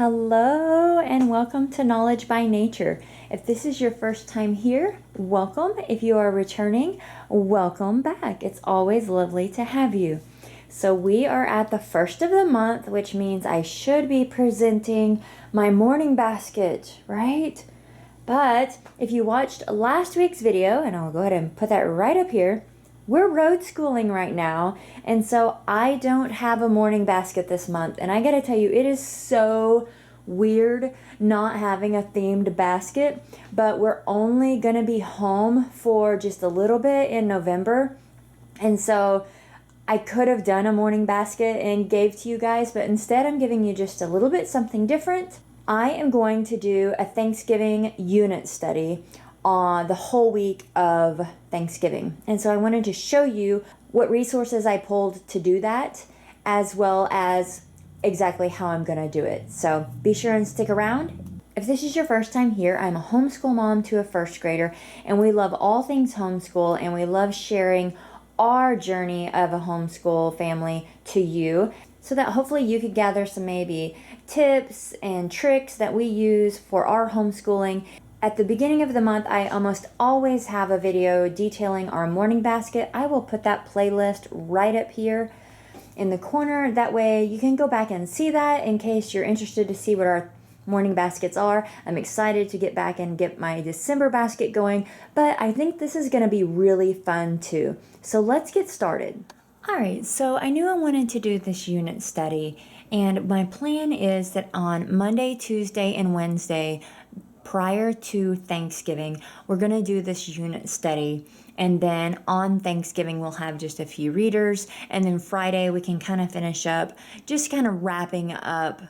Hello and welcome to Knowledge by Nature. If this is your first time here, welcome. If you are returning, welcome back. It's always lovely to have you. So we are at the first of the month, which means I should be presenting my morning basket, right? But if you watched last week's video, and I'll go ahead and put that right up here, we're road schooling right now, and so I don't have a morning basket this month. And I gotta tell you, it is so weird not having a themed basket, but we're only gonna be home for just a little bit in November. And so I could have done a morning basket and gave to you guys, but instead I'm giving you just a little bit something different. I am going to do a Thanksgiving unit study on the whole week of Thanksgiving. And so I wanted to show you what resources I pulled to do that, as well as exactly how I'm going to do it. So be sure and stick around. If this is your first time here, I'm a homeschool mom to a first grader, and we love all things homeschool, and we love sharing our journey of a homeschool family to you, so that hopefully you could gather some maybe tips and tricks that we use for our homeschooling. At the beginning of the month, I almost always have a video detailing our morning basket. I will put that playlist right up here in the corner. That way you can go back and see that in case you're interested to see what our morning baskets are. I'm excited to get back and get my December basket going, but I think this is going to be really fun too. So let's get started. All right, so I knew I wanted to do this unit study, and my plan is that on Monday, Tuesday, and Wednesday, prior to Thanksgiving, we're going to do this unit study, and then on Thanksgiving we'll have just a few readers, and then Friday we can kind of finish up, just kind of wrapping up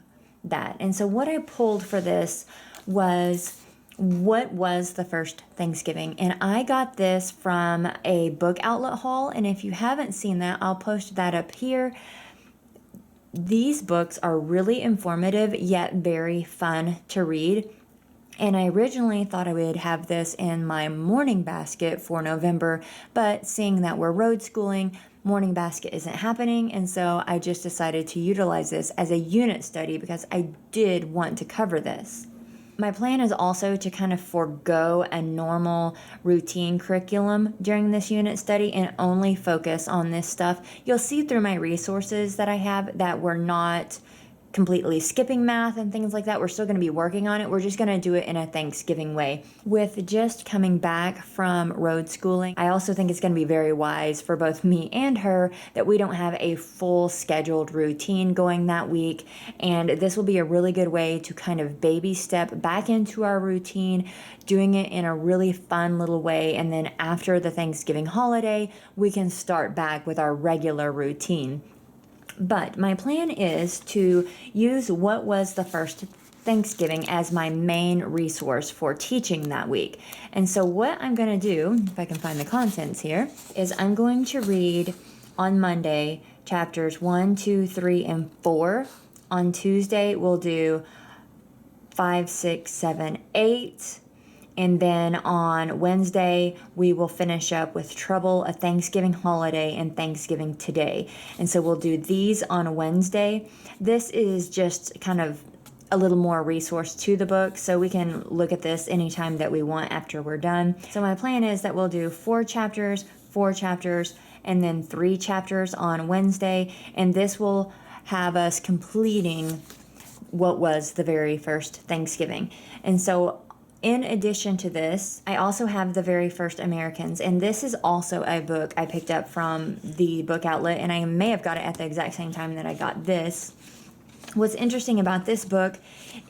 that. And so what I pulled for this was what was the first Thanksgiving, and I got this from a book outlet haul, and if you haven't seen that, I'll post that up here. These books are really informative yet very fun to read. And I originally thought I would have this in my morning basket for November, but seeing that we're road schooling, morning basket isn't happening, and so I just decided to utilize this as a unit study because I did want to cover this. My plan is also to kind of forego a normal routine curriculum during this unit study and only focus on this stuff. You'll see through my resources that I have that we're not completely skipping math and things like that. We're still going to be working on it. We're just going to do it in a Thanksgiving way. With just coming back from road schooling, I also think it's going to be very wise for both me and her that we don't have a full scheduled routine going that week. And this will be a really good way to kind of baby step back into our routine, doing it in a really fun little way. And then after the Thanksgiving holiday, we can start back with our regular routine. But my plan is to use what was the first Thanksgiving as my main resource for teaching that week. And so what I'm going to do, if I can find the contents here, is I'm going to read on Monday chapters 1, 2, 3, and 4. On Tuesday, we'll do 5, 6, 7, 8. And then on Wednesday, we will finish up with Trouble, a Thanksgiving Holiday, and Thanksgiving Today. And so we'll do these on Wednesday. This is just kind of a little more resource to the book, so we can look at this anytime that we want after we're done. So my plan is that we'll do 4 chapters, and then 3 chapters on Wednesday. And this will have us completing what was the very first Thanksgiving. And so in addition to this, I also have The Very First Americans, and this is also a book I picked up from the book outlet, and I may have got it at the exact same time that I got this. What's interesting about this book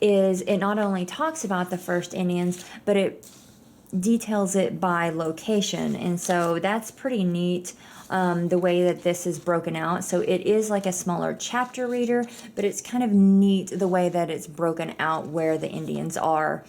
is it not only talks about the first Indians, but it details it by location, and so that's pretty neat, the way that this is broken out. So it is like a smaller chapter reader, but it's kind of neat the way that it's broken out where the Indians are.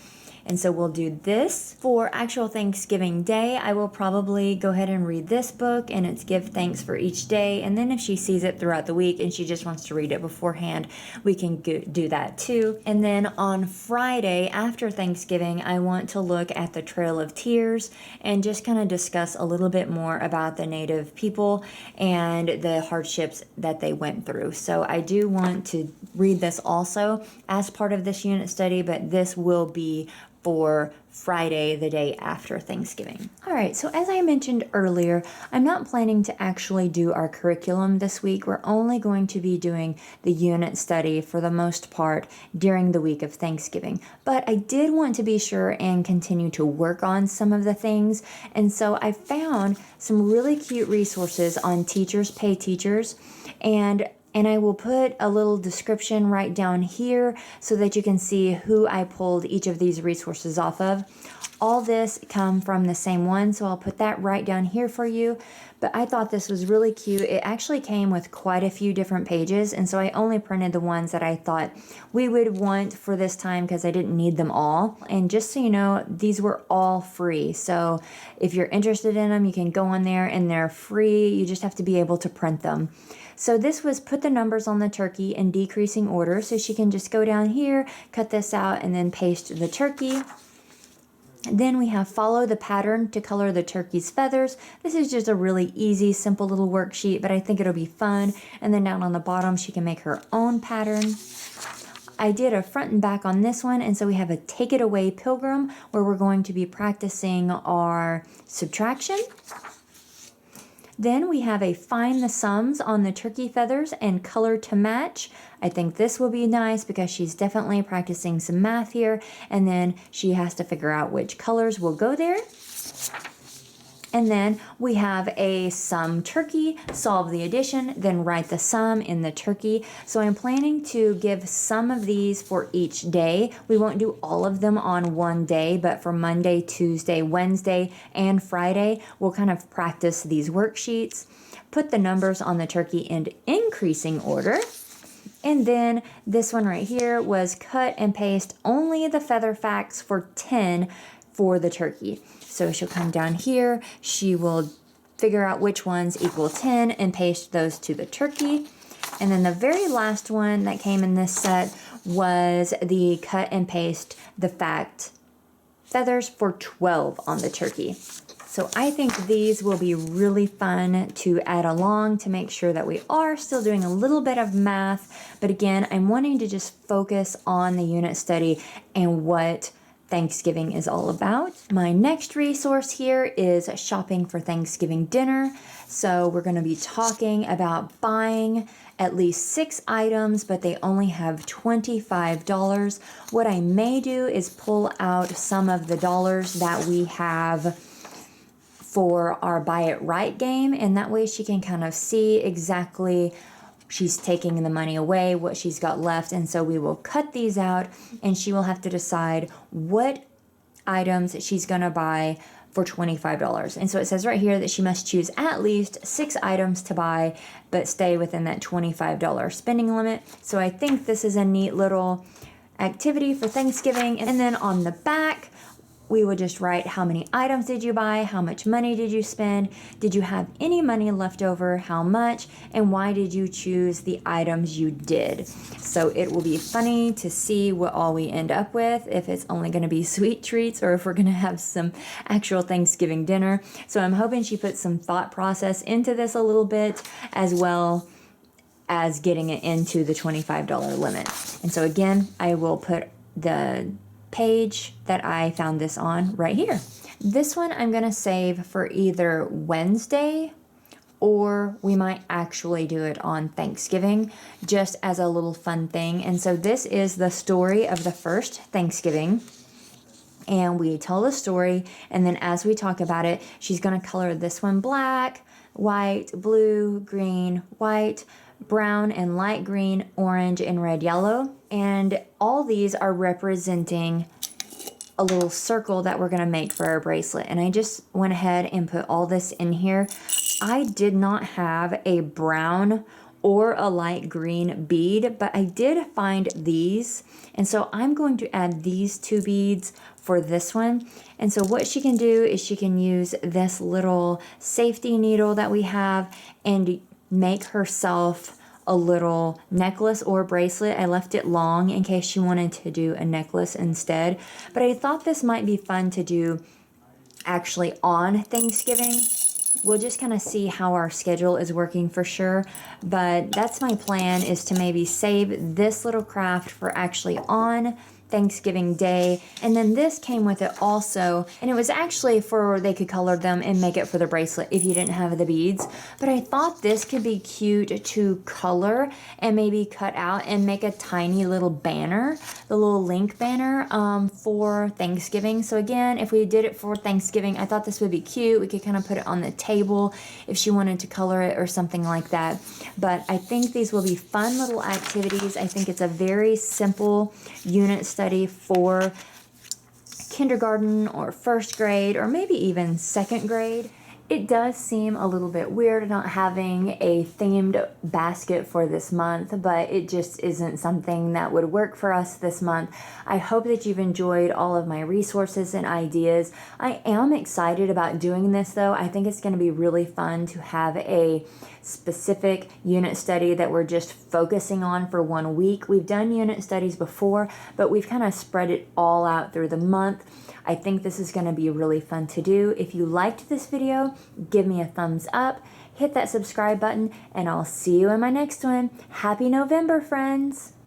And so we'll do this. For actual Thanksgiving Day, I will probably go ahead and read this book, and it's give thanks for each day. And then if she sees it throughout the week and she just wants to read it beforehand, we can do that too. And then on Friday after Thanksgiving, I want to look at the Trail of Tears and just kind of discuss a little bit more about the Native people and the hardships that they went through. So I do want to read this also as part of this unit study, but this will be for Friday, the day after Thanksgiving. All right, so as I mentioned earlier, I'm not planning to actually do our curriculum this week. We're only going to be doing the unit study for the most part during the week of Thanksgiving. But I did want to be sure and continue to work on some of the things. And so I found some really cute resources on Teachers Pay Teachers, and I will put a little description right down here so that you can see who I pulled each of these resources off of. All this come from the same one, so I'll put that right down here for you. But I thought this was really cute. It actually came with quite a few different pages, and so I only printed the ones that I thought we would want for this time because I didn't need them all. And just so you know, these were all free. So if you're interested in them, you can go on there and they're free. You just have to be able to print them. So this was put the numbers on the turkey in decreasing order. So she can just go down here, cut this out, and then paste the turkey. Then we have follow the pattern to color the turkey's feathers. This is just a really easy, simple little worksheet, but I think it'll be fun. And then down on the bottom, she can make her own pattern. I did a front and back on this one, and so we have a Take It Away Pilgrim, where we're going to be practicing our subtraction. Then we have a Find the Sums on the turkey feathers and color to match. I think this will be nice because she's definitely practicing some math here, and then she has to figure out which colors will go there. And then we have a sum turkey, solve the addition, then write the sum in the turkey. So I'm planning to give some of these for each day. We won't do all of them on one day, but for Monday, Tuesday, Wednesday, and Friday, we'll kind of practice these worksheets. Put the numbers on the turkey in increasing order. And then this one right here was cut and paste only the feather facts for 10 for the turkey. So she'll come down here, she will figure out which ones equal 10 and paste those to the turkey. And then the very last one that came in this set was the cut and paste the fact feathers for 12 on the turkey. So I think these will be really fun to add along to make sure that we are still doing a little bit of math. But again, I'm wanting to just focus on the unit study and what Thanksgiving is all about. My next resource here is shopping for Thanksgiving dinner. So we're going to be talking about buying at least 6 items, but they only have $25. What I may do is pull out some of the dollars that we have for our Buy It Right game, and that way she can kind of see exactly she's taking the money away, what she's got left. And so we will cut these out, and she will have to decide what items she's going to buy for $25. And so it says right here that she must choose at least 6 items to buy, but stay within that $25 spending limit. So I think this is a neat little activity for Thanksgiving. And then on the back, we would just write how many items did you buy, how much money did you spend, did you have any money left over, how much, and why did you choose the items you did. So it will be funny to see what all we end up with, if it's only going to be sweet treats or if we're going to have some actual Thanksgiving dinner. So I'm hoping she put some thought process into this a little bit, as well as getting it into the $25 limit. And so again, I will put the page that I found this on right here. This one I'm going to save for either Wednesday, or we might actually do it on Thanksgiving, just as a little fun thing. And so this is the story of the first Thanksgiving. And we tell the story, and then as we talk about it, she's going to color this one black, white, blue, green, white, brown and light green, orange and red, yellow. And all these are representing a little circle that we're going to make for our bracelet. And I just went ahead and put all this in here. I did not have a brown or a light green bead, but I did find these. And so I'm going to add these 2 beads for this one. And so what she can do is she can use this little safety needle that we have and make herself a little necklace or bracelet. I left it long in case she wanted to do a necklace instead. But I thought this might be fun to do actually on Thanksgiving. We'll just kind of see how our schedule is working for sure. But that's my plan, is to maybe save this little craft for actually on Thanksgiving Day. And then this came with it also, and it was actually for, they could color them and make it for the bracelet if you didn't have the beads. But I thought this could be cute to color and maybe cut out and make a tiny little banner, the little link banner for Thanksgiving. So again, if we did it for Thanksgiving, I thought this would be cute. We could kind of put it on the table if she wanted to color it or something like that. But I think these will be fun little activities. I think it's a very simple unit study for kindergarten or first grade or maybe even second grade. It does seem a little bit weird not having a themed basket for this month, but it just isn't something that would work for us this month. I hope that you've enjoyed all of my resources and ideas. I am excited about doing this though. I think it's going to be really fun to have a specific unit study that we're just focusing on for 1 week. We've done unit studies before, but we've kind of spread it all out through the month. I think this is going to be really fun to do. If you liked this video, give me a thumbs up, hit that subscribe button, and I'll see you in my next one. Happy November, friends!